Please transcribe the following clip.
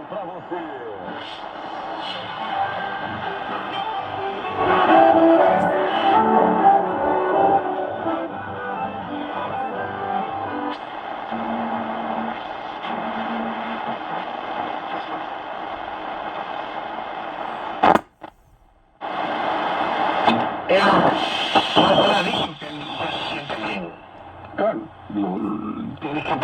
Pra você. Para mí, el presidente bien. Claro, tienes que